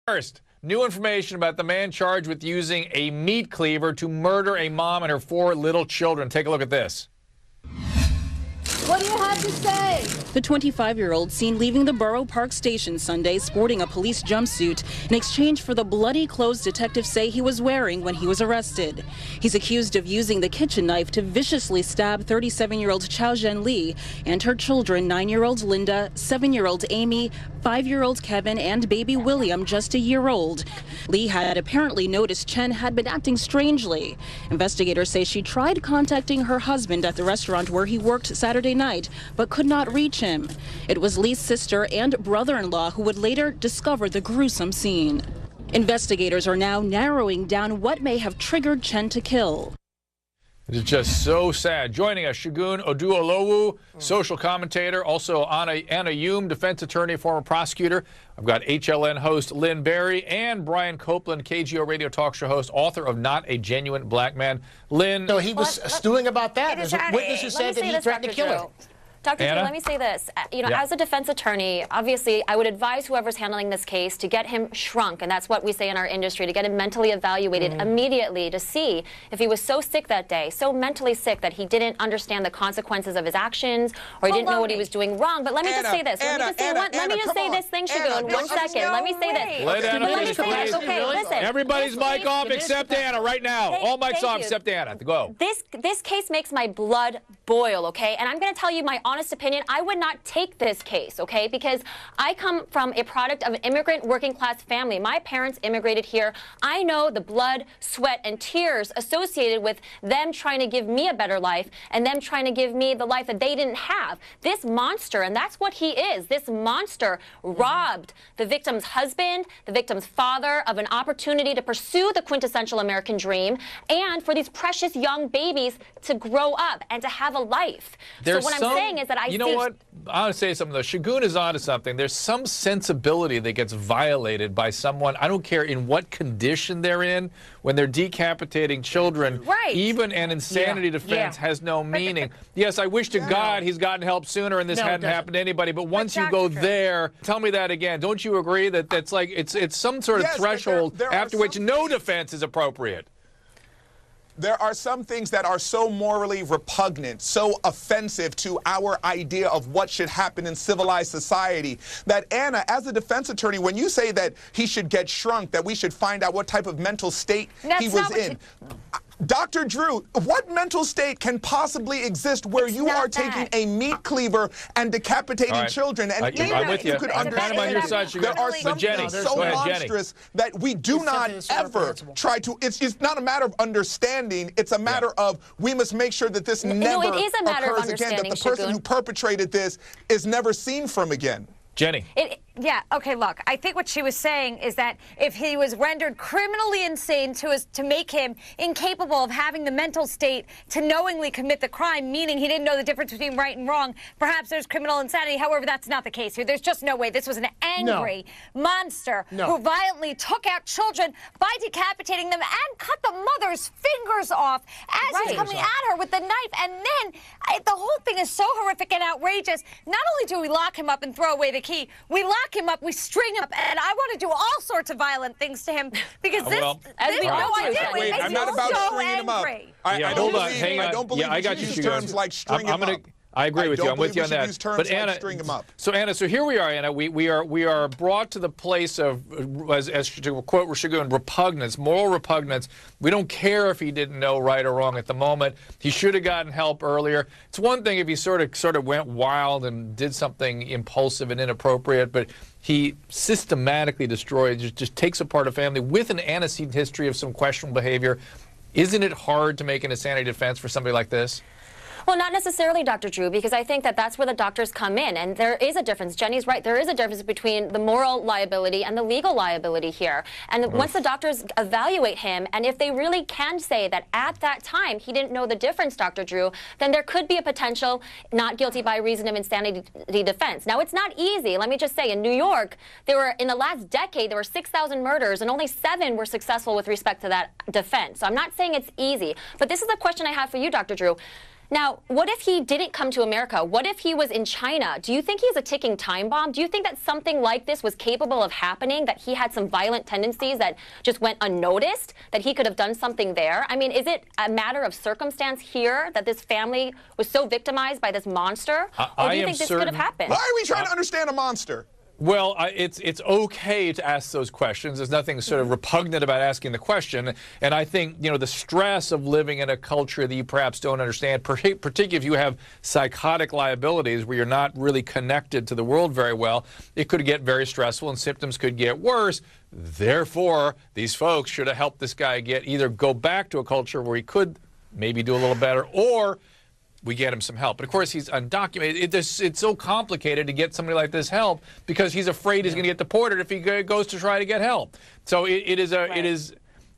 First, new information about the man charged with using a meat cleaver to murder a mom and her 4 little children. Take a look at this. What do you have to say? The 25-year-old seen leaving the Borough Park station Sunday sporting a police jumpsuit in exchange for the bloody clothes detectives say he was wearing when he was arrested. He's accused of using the kitchen knife to viciously stab 37-year-old Chao Zhen Li and her children, 9-year-old Linda, 7-year-old Amy, 5-year-old Kevin, and baby William, just a year old. Li had apparently noticed Chen had been acting strangely. Investigators say she tried contacting her husband at the restaurant where he worked Saturday night, but could not reach him. It was Li's sister and brother-in-law who would later discover the gruesome scene. Investigators are now narrowing down what may have triggered Chen to kill. It is just so sad. Joining us, Segun Oduolowu, social commentator, also Anna Yume, defense attorney, former prosecutor. I've got HLN host Lynn Barry and Brian Copeland, KGO radio talk show host, author of Not a Genuine Black Man. Lynn. So he was stewing about that. There's a witness who said that he threatened to kill her. Dr. Drew, let me say this. As a defense attorney, obviously, I would advise whoever's handling this case to get him shrunk, and that's what we say in our industry, to get him mentally evaluated immediately to see if he was so sick that day, so mentally sick that he didn't understand the consequences of his actions, or he didn't know what he was doing wrong. But let me just say this. Let me just say this thing, Shagun. 1 second. Let me say this. Let Anna finish, please. Okay, listen. Everybody's mic off except Anna right now. All mics off except Anna. Go. This case makes my blood boil, okay? And I'm going to tell you my honest opinion. I would not take this case, okay? Because I come from a product of an immigrant working class family. My parents immigrated here. I know the blood, sweat, and tears associated with them trying to give me a better life and them trying to give me the life that they didn't have. This monster, and that's what he is, this monster robbed the victim's husband, the victim's father, of an opportunity to pursue the quintessential American dream and for these precious young babies to grow up and to have a life. So what I'm saying is that I You know what? I want to say something, though. Shagun is onto something. There's some sensibility that gets violated by someone. I don't care in what condition they're in. When they're decapitating children, even an insanity defense has no meaning. Yes, I wish to God he's gotten help sooner and this hadn't happened to anybody. But once you go there, tell me that again. Don't you agree that that's like it's some sort of threshold after which no defense is appropriate? There are some things that are so morally repugnant, so offensive to our idea of what should happen in civilized society, that Anna, as a defense attorney, when you say that he should get shrunk, that we should find out what type of mental state he was in. Dr. Drew, what mental state can possibly exist where you are taking a meat cleaver and decapitating children? And I'm with you. I'm kind of on your side. There are some things so monstrous that we do not ever try to. It's not a matter of understanding. It's a matter of we must make sure that this never occurs again, that the person who perpetrated this is never seen from again. Jenny. Yeah, okay, look, I think what she was saying is that if he was rendered criminally insane to make him incapable of having the mental state to knowingly commit the crime, meaning he didn't know the difference between right and wrong, perhaps there's criminal insanity. However, that's not the case here. There's just no way. This was an angry monster who violently took out children by decapitating them and cut the mother's fingers off as he's coming at her with the knife. And then the whole thing is so horrific and outrageous. Not only do we lock him up and throw away the key, we lock him up, we string him up, and I want to do all sorts of violent things to him because I'm not about stringing him up. I don't believe we should use terms like string him up. I agree with you. I'm with you on that. But Anna, string them up. So Anna, here we are, Anna. We are brought to the place of, as to quote Shagun, repugnance, moral repugnance. We don't care if he didn't know right or wrong at the moment. He should have gotten help earlier. It's one thing if he sort of went wild and did something impulsive and inappropriate, but he systematically destroyed, just takes apart a family with an antecedent history of some questionable behavior. Isn't it hard to make an insanity defense for somebody like this? Well, not necessarily, Dr. Drew, because I think that that's where the doctors come in. And there is a difference. Jenny's right. There is a difference between the moral liability and the legal liability here. And once the doctors evaluate him, and if they really can say that at that time he didn't know the difference, Dr. Drew, then there could be a potential not guilty by reason of insanity defense. Now, it's not easy. Let me just say, in New York, in the last decade, there were 6,000 murders, and only 7 were successful with respect to that defense. So I'm not saying it's easy. But this is a question I have for you, Dr. Drew. Now, what if he didn't come to America? What if he was in China? Do you think he's a ticking time bomb? Do you think that something like this was capable of happening, that he had some violent tendencies that just went unnoticed, that he could have done something there? I mean, is it a matter of circumstance here that this family was so victimized by this monster? Or do you think this could have happened? Why are we trying to understand a monster? Well, it's okay to ask those questions. There's nothing sort of repugnant about asking the question. And I think, you know, the stress of living in a culture that you perhaps don't understand, particularly if you have psychotic liabilities where you're not really connected to the world very well, it could get very stressful and symptoms could get worse. Therefore, these folks should have helped this guy either go back to a culture where he could maybe do a little better, or we get him some help. But of course, he's undocumented. It's so complicated to get somebody like this help because he's afraid he's going to get deported if he goes to try to get help. So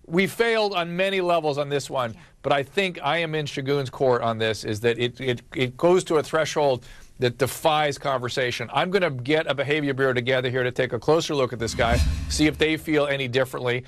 we failed on many levels on this one. But I think I am in Shagun's court on this, is that it goes to a threshold that defies conversation. I'm going to get a behavior bureau together here to take a closer look at this guy, see if they feel any differently.